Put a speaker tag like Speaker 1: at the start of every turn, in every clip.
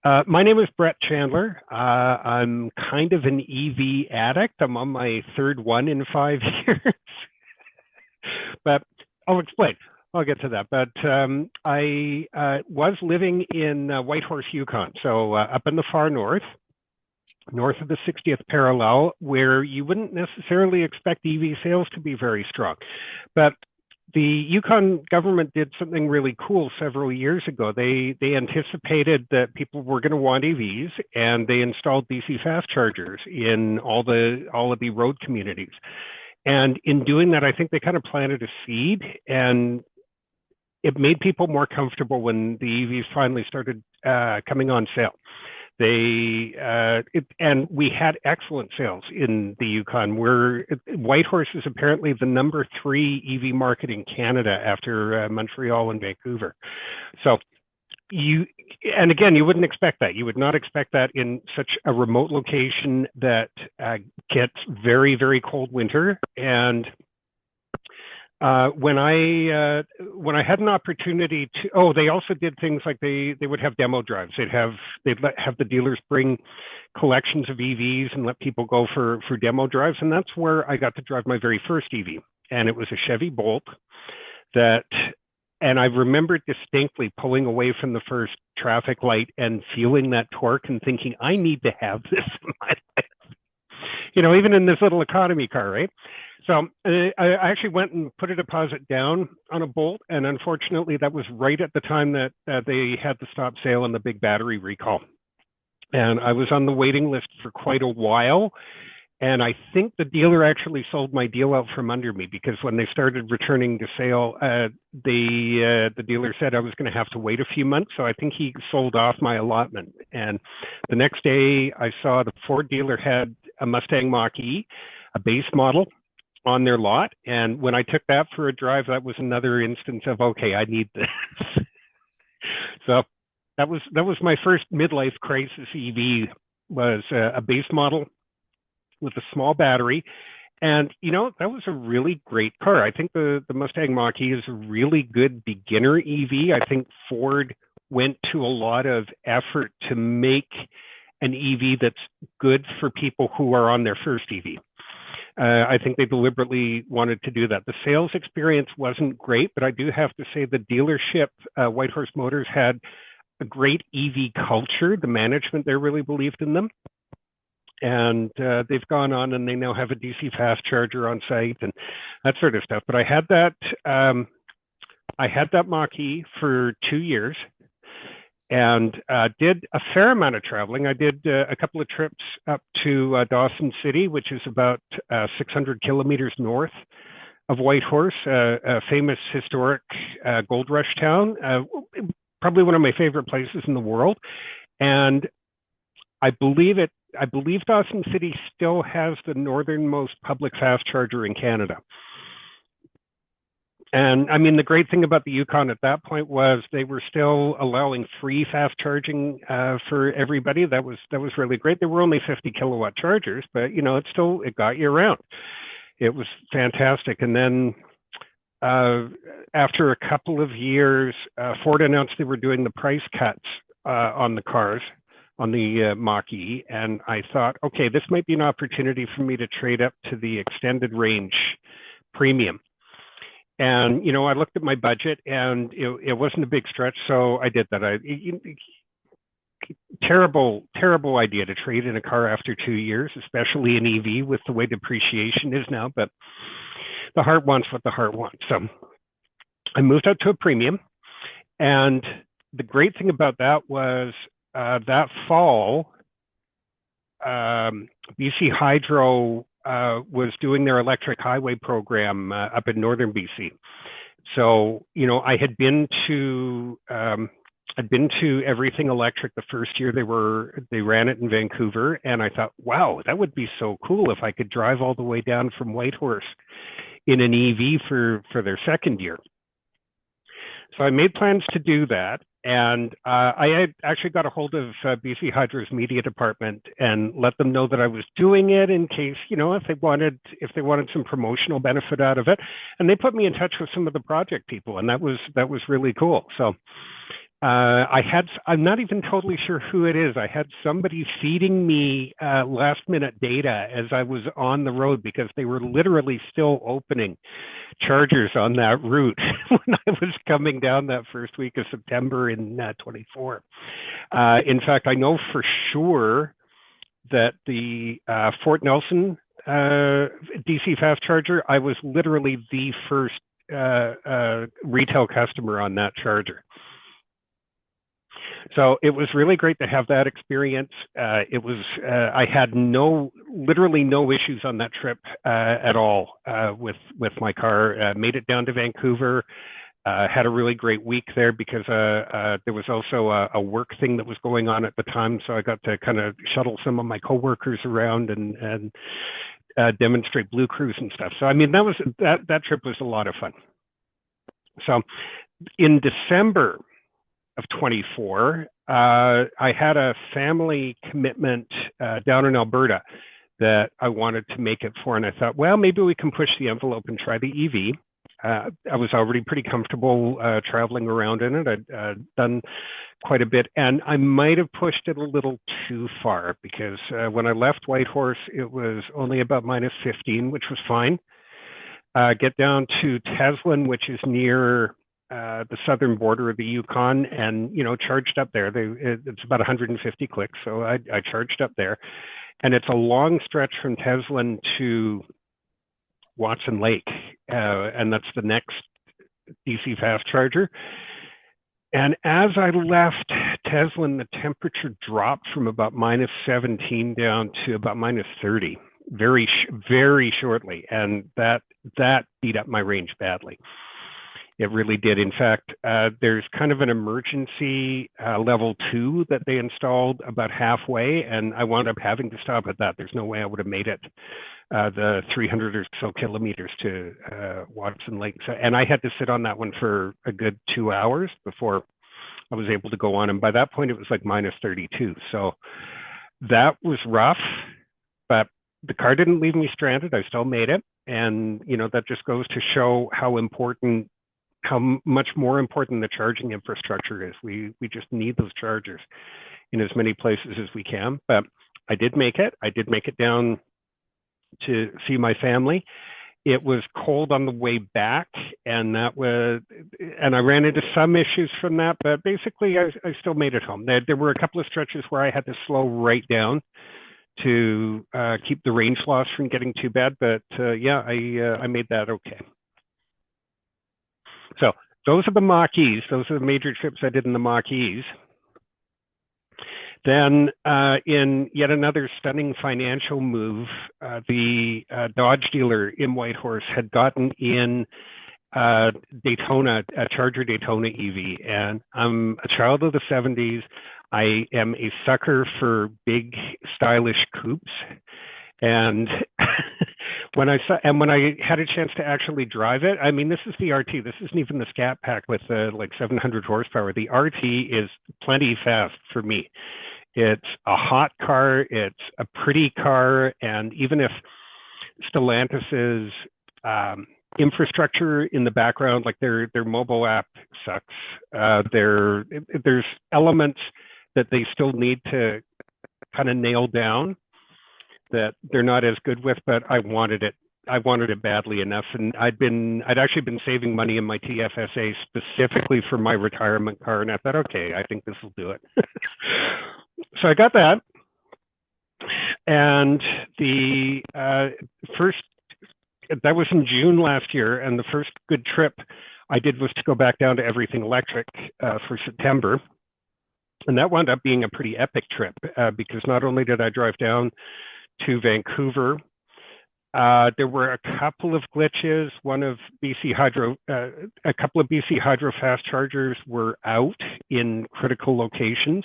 Speaker 1: My name is Brett Chandler. I'm kind of an EV addict. I'm on my third one in 5 years, but I'll explain. I'll get to that. But I was living in Whitehorse, Yukon, so up in the far north, north of the 60th parallel, where you wouldn't necessarily expect EV sales to be very strong. But the Yukon government did something really cool several years ago. They anticipated that people were going to want EVs, and they installed DC fast chargers in all of the road communities. And in doing that, I think they kind of planted a seed, and it made people more comfortable when the EVs finally started coming on sale. And we had excellent sales in the Yukon. Whitehorse is apparently the number 3 EV market in Canada after Montreal and Vancouver. So and again, you wouldn't expect that. You would not expect that in such a remote location that gets very, very cold winter. And when I had an opportunity to, they also did things like they would have demo drives. They'd have the dealers bring collections of EVs and let people go for demo drives. And that's where I got to drive my very first EV. And it was a Chevy Bolt and I remember distinctly pulling away from the first traffic light and feeling that torque and thinking, I need to have this in my life. Even in this little economy car, right? So I actually went and put a deposit down on a Bolt, and unfortunately, that was right at the time that they had the stop sale and the big battery recall. And I was on the waiting list for quite a while, and I think the dealer actually sold my deal out from under me, because when they started returning to sale, the dealer said I was going to have to wait a few months, so I think he sold off my allotment. And the next day, I saw the Ford dealer had a Mustang Mach-E, a base model, on their lot. And when I took that for a drive, that was another instance of, okay, I need this. So that was my first midlife crisis EV, was a base model with a small battery. And, that was a really great car. I think the Mustang Mach-E is a really good beginner EV. I think Ford went to a lot of effort to make an EV that's good for people who are on their first EV. I think they deliberately wanted to do that. The sales experience wasn't great, but I do have to say the dealership, Whitehorse Motors, had a great EV culture. The management there really believed in them. And they've gone on and they now have a DC fast charger on site and that sort of stuff. But I had that Mach-E for 2 years. And did a fair amount of traveling. I did a couple of trips up to Dawson City, which is about 600 kilometers north of Whitehorse, a famous historic gold rush town, probably one of my favorite places in the world. And I believe Dawson City still has the northernmost public fast charger in Canada. And I mean, the great thing about the Yukon at that point was they were still allowing free fast charging for everybody. That was really great. There were only 50 kilowatt chargers, but it got you around. It was fantastic. And then after a couple of years, Ford announced they were doing the price cuts on the cars, on the Mach-E. And I thought, okay, this might be an opportunity for me to trade up to the extended range premium. And, I looked at my budget and it wasn't a big stretch. So I did that. Terrible idea to trade in a car after 2 years, especially an EV with the way depreciation is now, but the heart wants what the heart wants. So I moved out to a premium. And the great thing about that was that fall, BC Hydro was doing their electric highway program up in northern BC. So, I had been to everything electric the first year they ran it in Vancouver, and I thought, wow, that would be so cool if I could drive all the way down from Whitehorse in an EV for their second year. So I made plans to do that. And I had actually got a hold of BC Hydro's media department and let them know that I was doing it in case, if they wanted some promotional benefit out of it. And they put me in touch with some of the project people, and that was really cool. So I'm not even totally sure who it is. I had somebody feeding me last minute data as I was on the road because they were literally still opening chargers on that route when I was coming down that first week of September in 24. In fact, I know for sure that the Fort Nelson DC fast charger, I was literally the first retail customer on that charger. So it was really great to have that experience. I had literally no issues on that trip at all with my car. Made it down to Vancouver. Had a really great week there because there was also a work thing that was going on at the time. So I got to kind of shuttle some of my coworkers around and demonstrate Blue Cruise and stuff. So I mean, that trip was a lot of fun. So in December of 24, I had a family commitment down in Alberta that I wanted to make it for, and I thought, well, maybe we can push the envelope and try the EV. I was already pretty comfortable traveling around in it. I'd done quite a bit, and I might have pushed it a little too far because when I left Whitehorse, it was only about -15, which was fine. Get down to Teslin, which is near the southern border of the Yukon, and charged up there. It's about 150 clicks, so I charged up there, and it's a long stretch from Teslin to Watson Lake, and that's the next DC fast charger. And as I left Teslin, the temperature dropped from about -17 down to about -30 very shortly, and that beat up my range badly. It really did. In fact, there's kind of an emergency level 2 that they installed about halfway, and I wound up having to stop at that. There's no way I would have made it the 300 or so kilometers to Watson Lake. And I had to sit on that one for a good 2 hours before I was able to go on. And by that point, it was like -32. So that was rough, but the car didn't leave me stranded. I still made it. And, that just goes to show how much more important the charging infrastructure is. We just need those chargers in as many places as we can. But I did make it. I did make it down to see my family. It was cold on the way back, and I ran into some issues from that, but basically I still made it home. There were a couple of stretches where I had to slow right down to keep the range loss from getting too bad, but I made that okay. So those are the Mach-E's. Those are the major trips I did in the Mach-E's. Then in yet another stunning financial move, the Dodge dealer in Whitehorse had gotten in Daytona, a Charger Daytona EV. And I'm a child of the 70s. I am a sucker for big, stylish coupes. And when I had a chance to actually drive it, I mean, this is the RT. This isn't even the Scat Pack with like 700 horsepower. The RT is plenty fast for me. It's a hot car. It's a pretty car. And even if Stellantis's infrastructure in the background, like their mobile app sucks, there's elements that they still need to kind of nail down that they're not as good with, but I wanted it. I wanted it badly enough, and I'd actually been saving money in my TFSA specifically for my retirement car, and I thought, okay, I think this will do it. So I got that, and the that was in June last year, and the first good trip I did was to go back down to everything electric for September. And that wound up being a pretty epic trip because not only did I drive down to Vancouver, there were a couple of glitches. A couple of BC Hydro fast chargers were out in critical locations.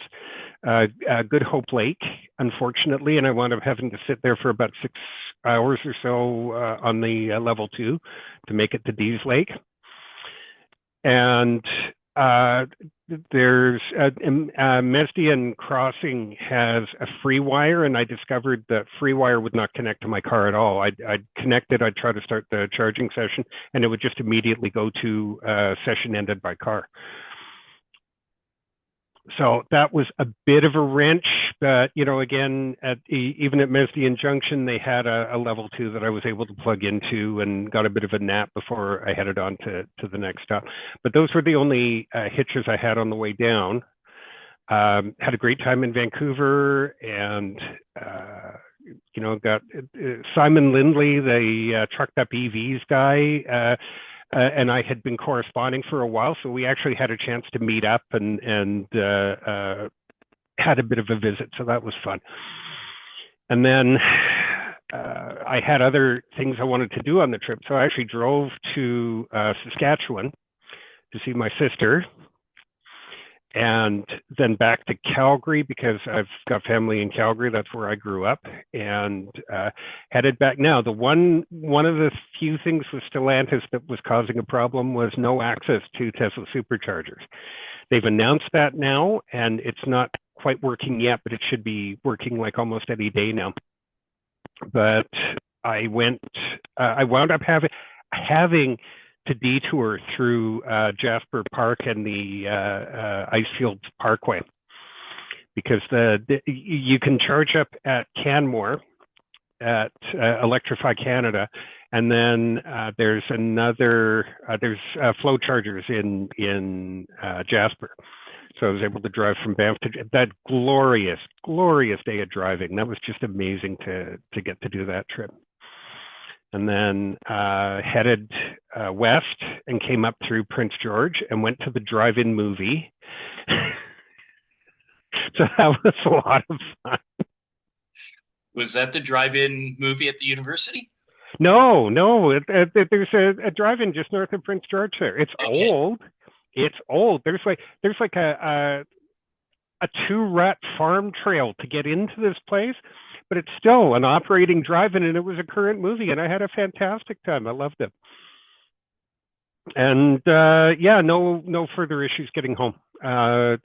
Speaker 1: Good Hope Lake, unfortunately, and I wound up having to sit there for about 6 hours or so on the level 2 to make it to Dease Lake. And there's Mesdian Crossing has a free wire, and I discovered that free wire would not connect to my car at all. I'd connect it, I'd try to start the charging session, and it would just immediately go to session ended by car. So that was a bit of a wrench, but again, even at Mesdian Junction, they had a level 2 that I was able to plug into and got a bit of a nap before I headed on to the next stop. But those were the only hitches I had on the way down. Had a great time in Vancouver, and got Simon Lindley, the trucked up EVs guy. And I had been corresponding for a while, so we actually had a chance to meet up and had a bit of a visit, so that was fun. And then I had other things I wanted to do on the trip, so I actually drove to Saskatchewan to see my sister, and then back to Calgary because I've got family in Calgary. That's where I grew up, and headed back now. The one of the few things with Stellantis that was causing a problem was no access to Tesla superchargers. They've announced that now, and it's not quite working yet, but it should be working like almost any day now. But I wound up having to detour through Jasper Park and the Icefields Parkway because you can charge up at Canmore at Electrify Canada, and then there's flow chargers in Jasper. So I was able to drive from Banff to that glorious day of driving. That was just amazing to get to do that trip. And then headed west and came up through Prince George and went to the drive-in movie. So that was a lot of fun.
Speaker 2: Was that the drive-in movie at the university?
Speaker 1: No. There's a drive-in just north of Prince George there. It's okay. Old. It's old. There's like a 2-rut farm trail to get into this place, but it's still an operating drive-in, and it was a current movie, and I had a fantastic time. I loved it. And no further issues getting home. That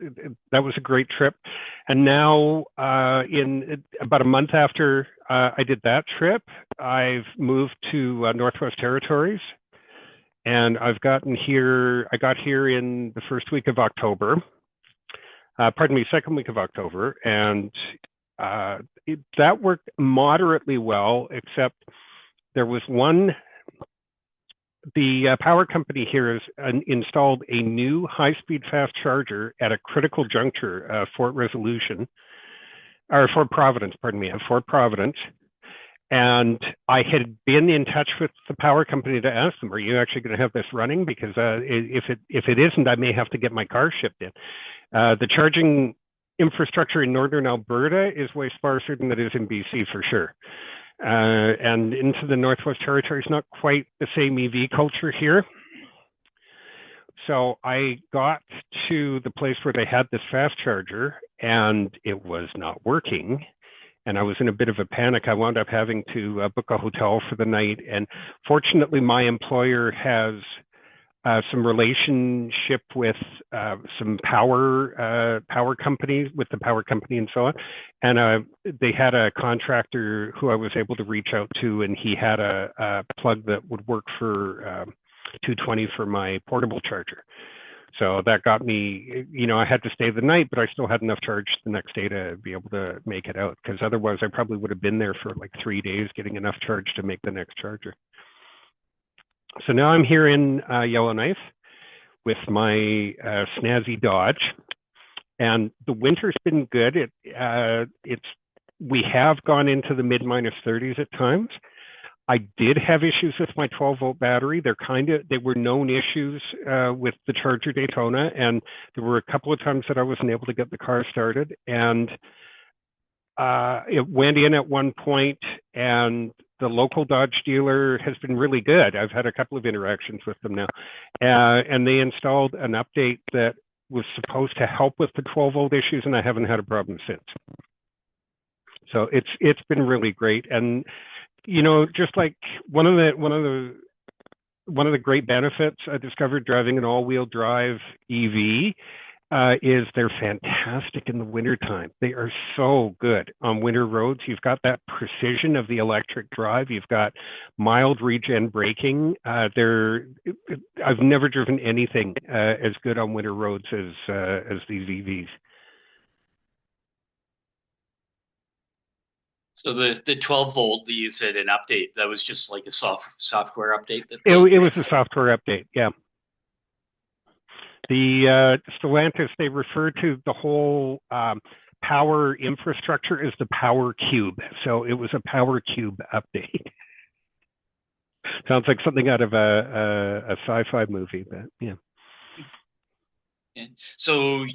Speaker 1: was a great trip. And now, in about a month after I did that trip, I've moved to Northwest Territories, and I got here in the first week of October. Second week of October, and that worked moderately well, except there was the power company here has installed a new high-speed fast charger at a critical juncture, Fort Providence, and I had been in touch with the power company to ask them, are you actually going to have this running? Because if it isn't, I may have to get my car shipped in. The charging infrastructure in northern Alberta is way sparser than it is in BC for sure. And into the Northwest Territories, not quite the same EV culture here. So I got to the place where they had this fast charger and it was not working. And I was in a bit of a panic. I wound up having to book a hotel for the night. And fortunately, my employer has some relationship with some power companies, with the power company and so on. And they had a contractor who I was able to reach out to, and he had a plug that would work for 220 for my portable charger. So that got me, I had to stay the night, but I still had enough charge the next day to be able to make it out, because otherwise I probably would have been there for like 3 days getting enough charge to make the next charger. So now I'm here in Yellowknife with my snazzy Dodge, and the winter's been good. We have gone into the mid-30s at times. I did have issues with my 12-volt battery. They were known issues with the Charger Daytona, and there were a couple of times that I wasn't able to get the car started, and it went in at one point, and the local Dodge dealer has been really good. I've had a couple of interactions with them now, and they installed an update that was supposed to help with the 12-volt issues, and I haven't had a problem since. So it's been really great. And just like one of the great benefits I discovered driving an all-wheel drive EV is they're fantastic in the wintertime. They are so good on winter roads. You've got that precision of the electric drive. You've got mild regen braking. I've never driven anything as good on winter roads as these EVs.
Speaker 2: So the 12 volt that you said an update, that was just like a software update that
Speaker 1: it was a software update, yeah. The Stellantis, they refer to the whole power infrastructure as the power cube. So it was a power cube update. Sounds like something out of a sci-fi movie, but yeah.
Speaker 2: So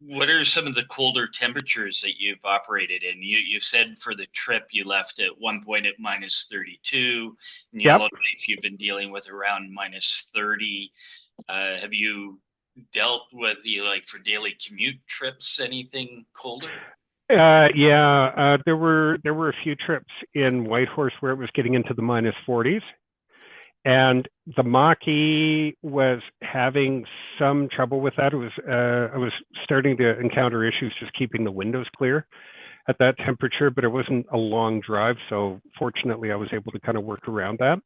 Speaker 2: what are some of the colder temperatures that you've operated in? You said for the trip you left at one point at minus 32. In Yellowknife, you've been dealing with around minus 30. Have you dealt with for daily commute trips, anything colder?
Speaker 1: There were a few trips in Whitehorse where it was getting into the minus 40s. And the Mach-E was having some trouble with that. It was I was starting to encounter issues just keeping the windows clear at that temperature, but it wasn't a long drive, so fortunately I was able to kind of work around that.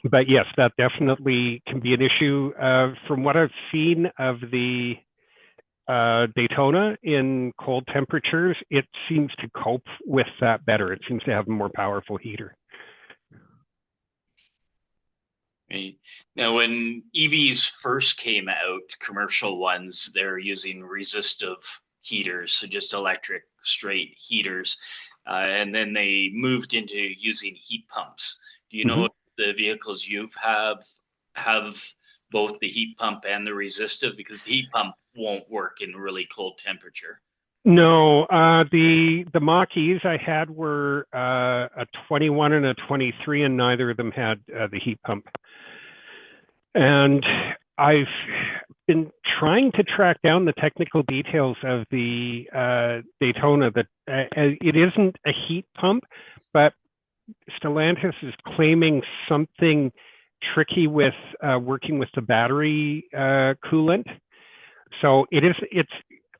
Speaker 1: But yes, that definitely can be an issue. From what I've seen of the Daytona in cold temperatures, it seems to cope with that better. It seems to have a more powerful heater.
Speaker 2: Right. Now, when EVs first came out, commercial ones, they're using resistive heaters, so just electric straight heaters. And then they moved into using heat pumps. Do you know if the vehicles you've have both the heat pump and the resistive? Because the heat pump won't work in really cold temperature.
Speaker 1: No, the Mach-E's I had were a 21 and a 23, and neither of them had the heat pump. And I've been trying to track down the technical details of the Daytona. That it isn't a heat pump, but Stellantis is claiming something tricky with working with the battery coolant. So it's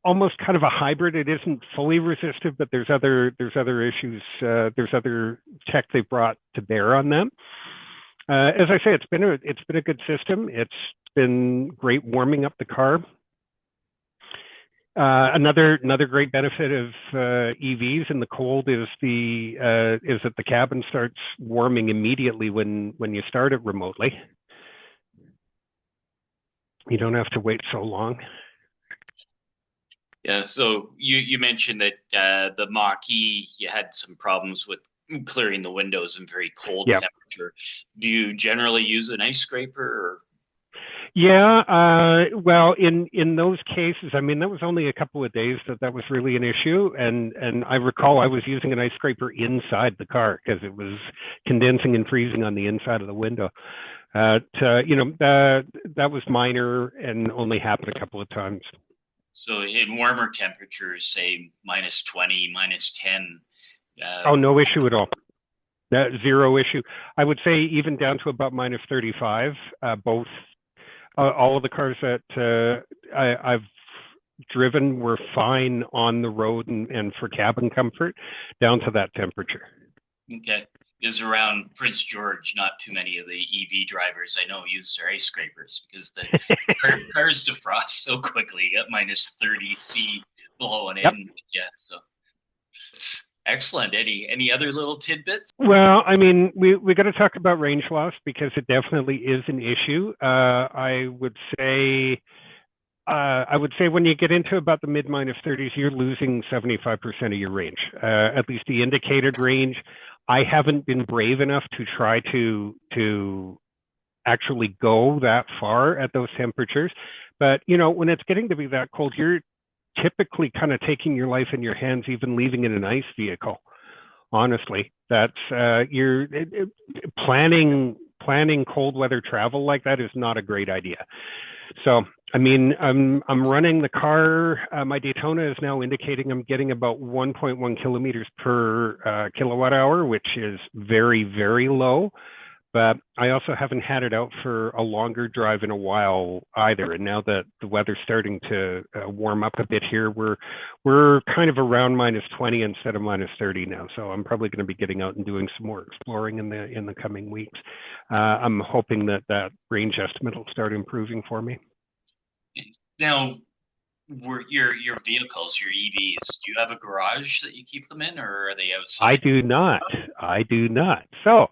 Speaker 1: almost kind of a hybrid. It isn't fully resistive, but there's other issues. There's other tech they brought to bear on them. As I say, it's been a good system. It's been great warming up the car. Another great benefit of EVs in the cold is that the cabin starts warming immediately when you start it remotely. You don't have to wait so long.
Speaker 2: Yeah, so you mentioned that the Mach-E, you had some problems with clearing the windows in very cold temperature. Do you generally use an ice scraper? Or?
Speaker 1: Yeah, well, in those cases, I mean, that was only a couple of days that was really an issue. And I recall I was using an ice scraper inside the car because it was condensing and freezing on the inside of the window. That was minor and only happened a couple of times.
Speaker 2: So in warmer temperatures, say minus 20, minus 10.
Speaker 1: Oh, no issue at all. Zero issue. I would say even down to about minus 35. Both, all of the cars that I've driven were fine on the road and for cabin comfort down to that temperature.
Speaker 2: Okay. Because around Prince George, not too many of the EV drivers I know use their ice scrapers because the cars defrost so quickly at minus 30 C blowing in. Yeah, so excellent. Any other little tidbits?
Speaker 1: Well, I mean, we got to talk about range loss because it definitely is an issue. I would say when you get into about the mid minus 30s, you're losing 75% of your range, at least the indicated range. I haven't been brave enough to try to actually go that far at those temperatures. But, when it's getting to be that cold, you're typically kind of taking your life in your hands, even leaving in an ICE vehicle. Honestly, that's you're planning cold weather travel like that is not a great idea. So, I mean, I'm running the car. My Daytona is now indicating I'm getting about 1.1 kilometers per kilowatt hour, which is very, very low. But I also haven't had it out for a longer drive in a while either. And now that the weather's starting to warm up a bit here, we're kind of around minus 20 instead of minus 30 now. So I'm probably going to be getting out and doing some more exploring in the coming weeks. I'm hoping that range estimate will start improving for me.
Speaker 2: Now, were your vehicles, your EVs, do you have a garage that you keep them in, or are they
Speaker 1: I
Speaker 2: outside?
Speaker 1: do not. I do not. So,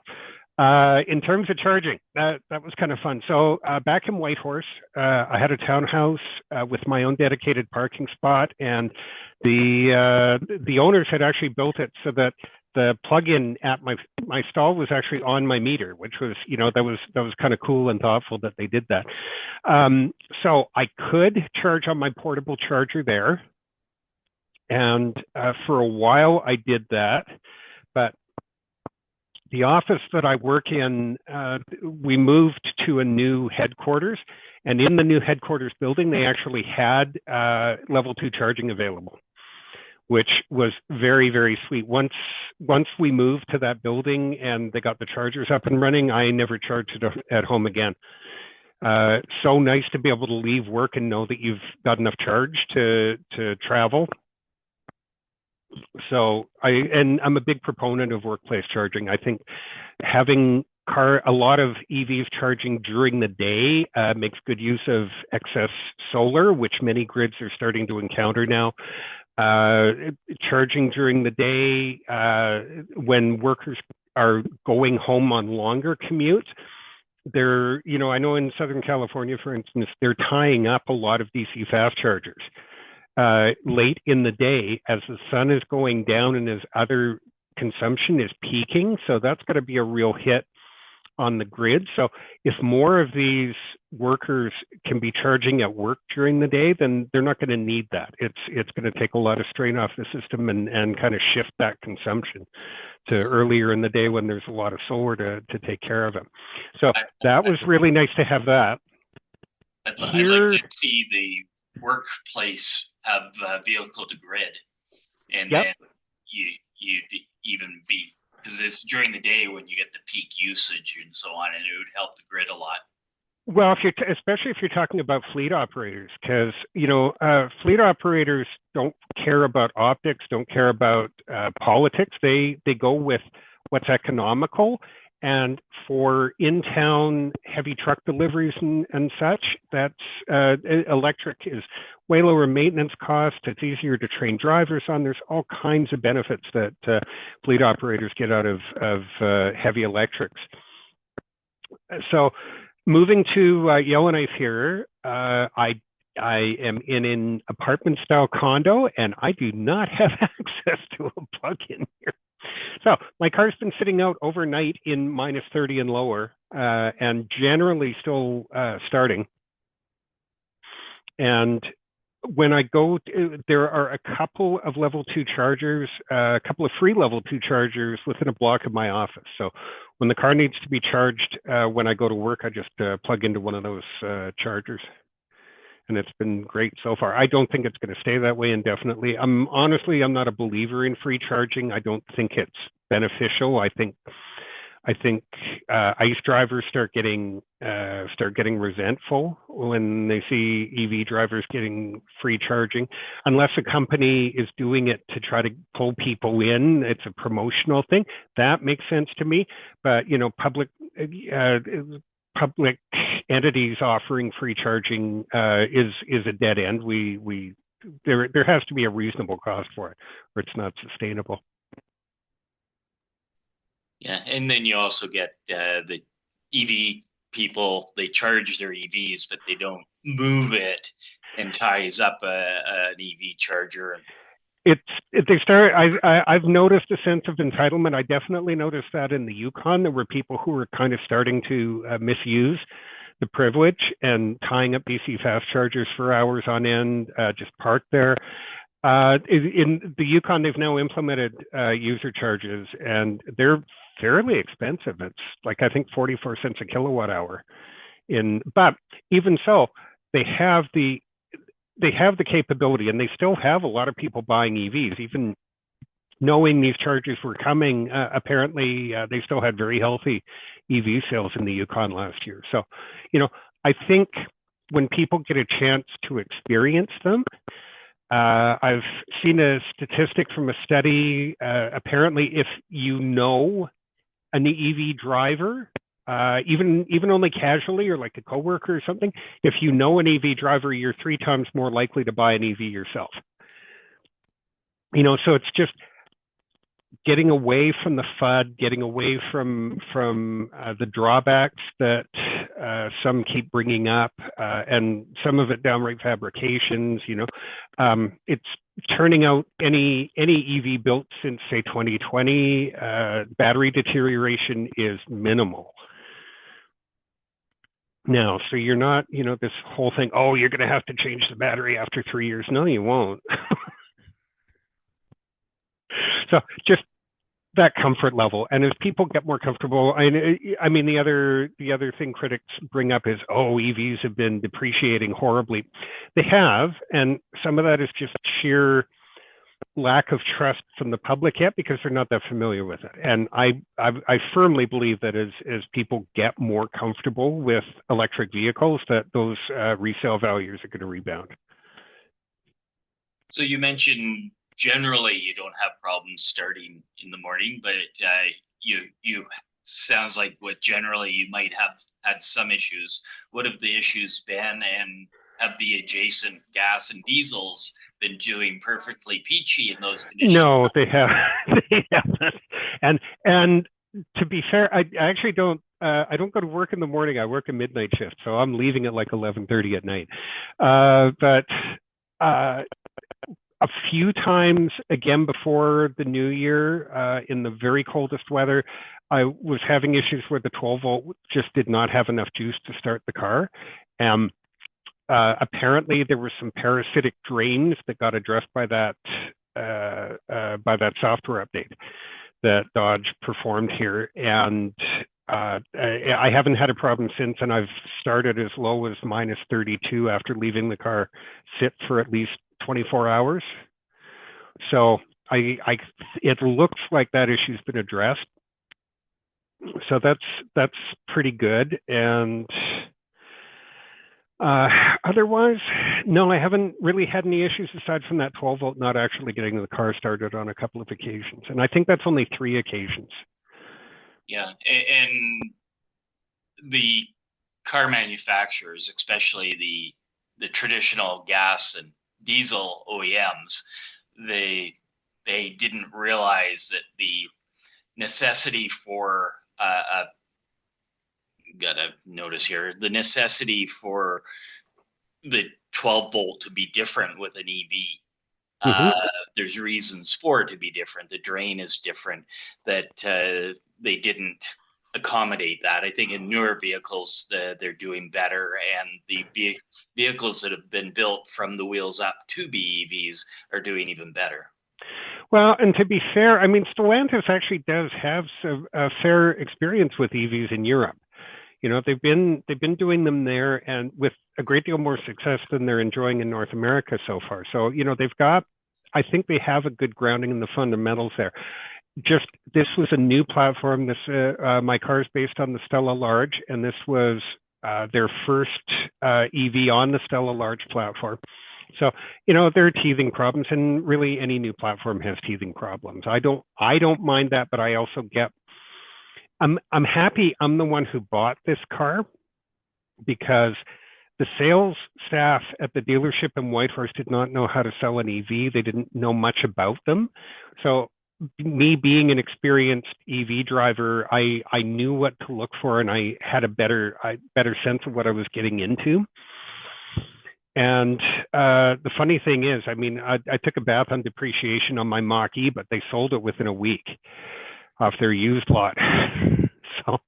Speaker 1: in terms of charging, that was kind of fun. So, back in Whitehorse, I had a townhouse with my own dedicated parking spot, and the owners had actually built it so that the plug-in at my stall was actually on my meter, which was, that was kind of cool and thoughtful that they did that. So I could charge on my portable charger there, and for a while I did that, but the office that I work in, we moved to a new headquarters, and in the new headquarters building, they actually had level 2 charging available, which was very, very sweet. Once we moved to that building and they got the chargers up and running, I never charged it at home again. So nice to be able to leave work and know that you've got enough charge to travel. So I'm a big proponent of workplace charging. I think having a lot of EVs charging during the day makes good use of excess solar, which many grids are starting to encounter now. Charging during the day when workers are going home on longer commutes, I know in Southern California, for instance, they're tying up a lot of DC fast chargers late in the day as the sun is going down and as other consumption is peaking. So that's going to be a real hit on the grid. So if more of these workers can be charging at work during the day, then they're not going to need that. It's going to take a lot of strain off the system and kind of shift that consumption to earlier in the day when there's a lot of solar to take care of it. So that was really nice to have that.
Speaker 2: I'd like to see the workplace have vehicle to grid, and then you'd even be, because it's during the day when you get the peak usage and so on, and it would help the grid a lot.
Speaker 1: Well, especially if you're talking about fleet operators, because fleet operators don't care about optics, don't care about politics. They go with what's economical. And for in-town heavy truck deliveries and such, that's electric is way lower maintenance cost. It's easier to train drivers on. There's all kinds of benefits that fleet operators get out of heavy electrics. So moving to Yellowknife here, I am in an apartment-style condo, and I do not have access to a plug-in here. So my car's been sitting out overnight in minus 30 and lower, and generally still starting. And when I go, there are a couple of level 2 chargers, a couple of free level 2 chargers within a block of my office. So when the car needs to be charged, when I go to work, I just plug into one of those chargers. And it's been great so far. I don't think it's going to stay that way indefinitely. Honestly, I'm not a believer in free charging. I don't think it's beneficial. I think ICE drivers start getting resentful when they see EV drivers getting free charging, unless a company is doing it to try to pull people in. It's a promotional thing. That makes sense to me. But public entities offering free charging is a dead end. There has to be a reasonable cost for it, or it's not sustainable.
Speaker 2: Yeah, and then you also get the EV people. They charge their EVs, but they don't move it and ties up an EV charger.
Speaker 1: I've noticed a sense of entitlement. I definitely noticed that in the Yukon. There were people who were kind of starting to misuse the privilege and tying up DC fast chargers for hours on end, just parked there. In the Yukon, they've now implemented user charges, and they're fairly expensive. It's like, I think 44 cents a kilowatt hour. But even so, they have the capability, and they still have a lot of people buying EVs, even knowing these chargers were coming. Apparently, they still had very healthy EV sales in the Yukon last year. So, I think when people get a chance to experience them, I've seen a statistic from a study. Apparently, if you know an EV driver, even only casually or like a coworker or something, if you know an EV driver, you're 3 times more likely to buy an EV yourself. So it's just getting away from the FUD, getting away from the drawbacks that some keep bringing up, and some of it downright fabrications. It's turning out any EV built since say 2020, battery deterioration is minimal. Now, so you're not, this whole thing, oh, you're going to have to change the battery after 3 years. No, you won't. So just that comfort level. And as people get more comfortable, I mean, the other thing critics bring up is, oh, EVs have been depreciating horribly. They have, and some of that is just sheer lack of trust from the public yet because they're not that familiar with it. And I firmly believe that as people get more comfortable with electric vehicles, that those resale values are going to rebound.
Speaker 2: So you mentioned generally you don't have problems starting in the morning, but you sounds like what generally you might have had some issues. What have the issues been, and have the adjacent gas and diesels been doing perfectly peachy in those conditions?
Speaker 1: No, they have. They haven't. And to be fair, I actually don't. I don't go to work in the morning. I work a midnight shift, so I'm leaving at like 11:30 at night. But a few times, again, before the new year, in the very coldest weather, I was having issues where the 12-volt just did not have enough juice to start the car. Apparently, there were some parasitic drains that got addressed by that software update that Dodge performed here. And I haven't had a problem since, and I've started as low as -32 after leaving the car sit for at least 24 hours. So it looks like that issue's been addressed. So that's pretty good. And otherwise, no, I haven't really had any issues aside from that 12-volt not actually getting the car started on a couple of occasions. And I think that's only 3 occasions.
Speaker 2: Yeah, and the car manufacturers, especially the traditional gas and diesel OEMs, they didn't realize that the necessity for gotta notice here, the necessity for the 12-volt to be different with an EV. There's reasons for it to be different. The drain is different, that they didn't accommodate that. I think in newer vehicles, they're doing better, and the vehicles that have been built from the wheels up to BEVs are doing even better.
Speaker 1: Well, and to be fair, I mean, Stellantis actually does have a fair experience with EVs in Europe. They've been doing them there, and with a great deal more success than they're enjoying in North America so far. So, they've got, I think they have a good grounding in the fundamentals there. Just, this was a new platform. My car is based on the Stella Large, and this was their first EV on the Stella Large platform. So, there are teething problems, and really any new platform has teething problems. I don't mind that, but I also get, I'm happy I'm the one who bought this car, because the sales staff at the dealership in Whitehorse did not know how to sell an EV. They didn't know much about them. So me being an experienced EV driver, I knew what to look for, and I had a better sense of what I was getting into. And the funny thing is, I mean, I took a bath on depreciation on my Mach-E, but they sold it within a week off their used lot. So,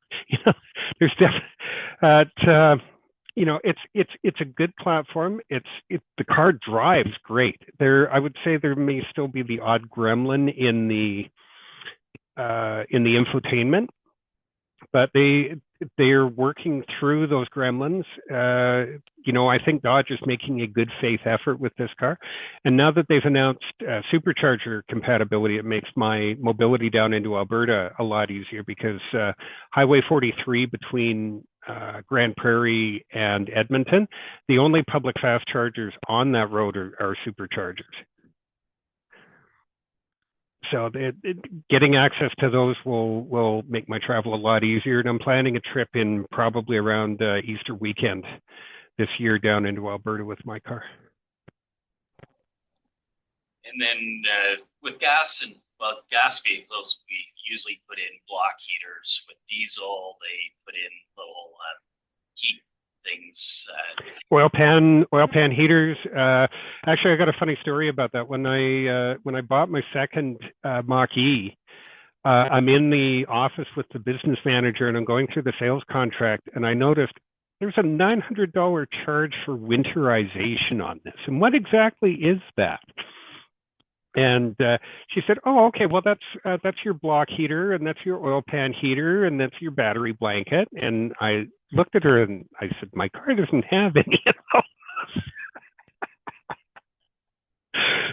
Speaker 1: there's definitely, it's a good platform. The car drives great. I would say there may still be the odd gremlin in the infotainment, but they're working through those gremlins. I think Dodge is making a good faith effort with this car. And now that they've announced supercharger compatibility, it makes my mobility down into Alberta a lot easier, because Highway 43 between Grand Prairie and Edmonton, the only public fast chargers on that road are superchargers. So getting access to those will make my travel a lot easier. And I'm planning a trip in probably around Easter weekend this year down into Alberta with my car.
Speaker 2: And then with gas vehicles, we usually put in block heaters. With diesel, they put in little heat things.
Speaker 1: Oil pan heaters. Actually, I got a funny story about that. When I bought my second Mach-E, I'm in the office with the business manager, and I'm going through the sales contract, and I noticed there's a $900 charge for winterization on this. And what exactly is that? And she said, "Oh, okay. Well, that's your block heater, and that's your oil pan heater, and that's your battery blanket." And I looked at her and I said, "My car doesn't have any of those."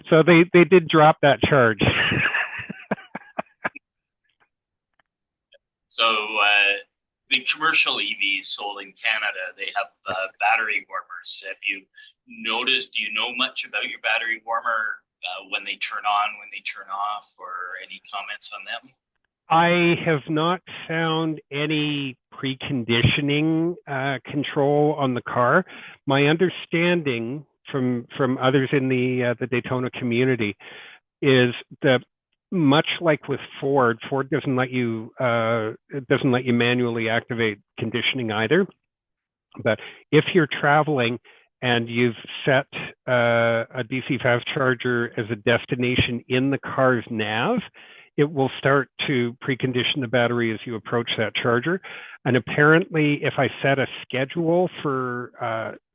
Speaker 1: So they did drop that charge.
Speaker 2: So the commercial EVs sold in Canada, they have battery warmers. Have you noticed? Do you know much about your battery warmer? When they turn on, when they turn off, or any comments on them?
Speaker 1: I have not found any preconditioning control on the car. My understanding from others in the Daytona community is that much like with Ford doesn't let you manually activate conditioning either. But if you're traveling and you've set a DC fast charger as a destination in the car's nav, it will start to precondition the battery as you approach that charger. And apparently, if I set a schedule for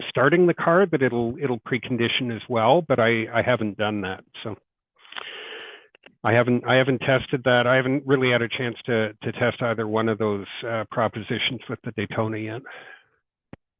Speaker 1: starting the car, that it'll precondition as well. But I haven't done that, so I haven't tested that. I haven't really had a chance to test either one of those propositions with the Daytona yet.